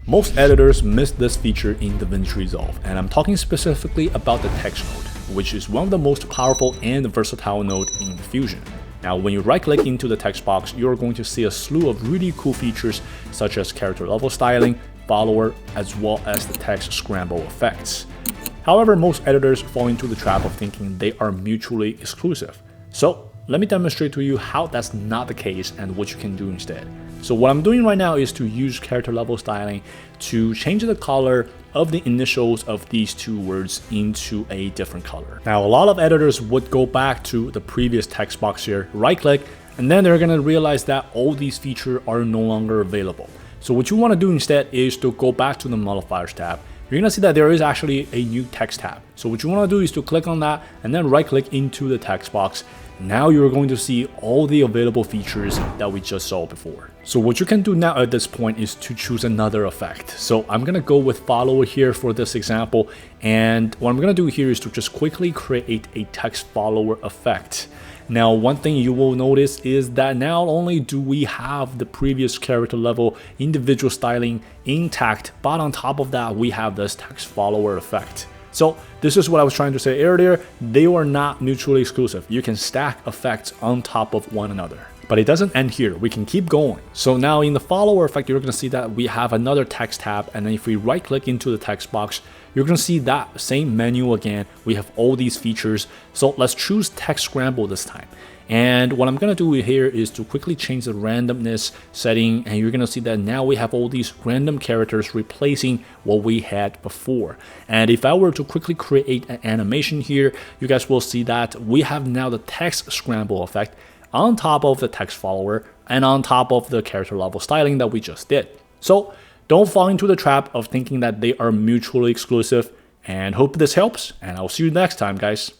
Most editors miss this feature in DaVinci Resolve, and I'm talking specifically about the text node, which is one of the most powerful and versatile node in Fusion. Now, when you right-click into the text box, you're going to see a slew of really cool features such as character level styling, follower, as well as the text scramble effects. However, most editors fall into the trap of thinking they are mutually exclusive. So let me demonstrate to you how that's not the case and what you can do instead. So what I'm doing right now is to use character level styling to change the color of the initials of these two words into a different color. Now, a lot of editors would go back to the previous text box here, right click, and then they're gonna realize that all these features are no longer available. So what you wanna do instead is to go back to the modifiers tab. You're gonna see that there is actually a new text tab. So what you wanna do is to click on that and then right click into the text box. Now you're going to see all the available features that we just saw before. So what you can do now at this point is to choose another effect. So I'm gonna go with follower here for this example. And what I'm gonna do here is to just quickly create a text follower effect. Now, one thing you will notice is that not only do we have the previous character level individual styling intact, but on top of that, we have this text follower effect. So this is what I was trying to say earlier. They are not mutually exclusive. You can stack effects on top of one another. But it doesn't end here. We can keep going. So now in the follower effect, you're going to see that we have another text tab. And then if we right click into the text box, you're going to see that same menu again. We have all these features. So let's choose text scramble this time. And what I'm going to do here is to quickly change the randomness setting. And you're going to see that now we have all these random characters replacing what we had before. And if I were to quickly create an animation here, you guys will see that we have now the text scramble effect on top of the text follower and on top of the character level styling that we just did. So don't fall into the trap of thinking that they are mutually exclusive, and hope this helps, and I'll see you next time, guys.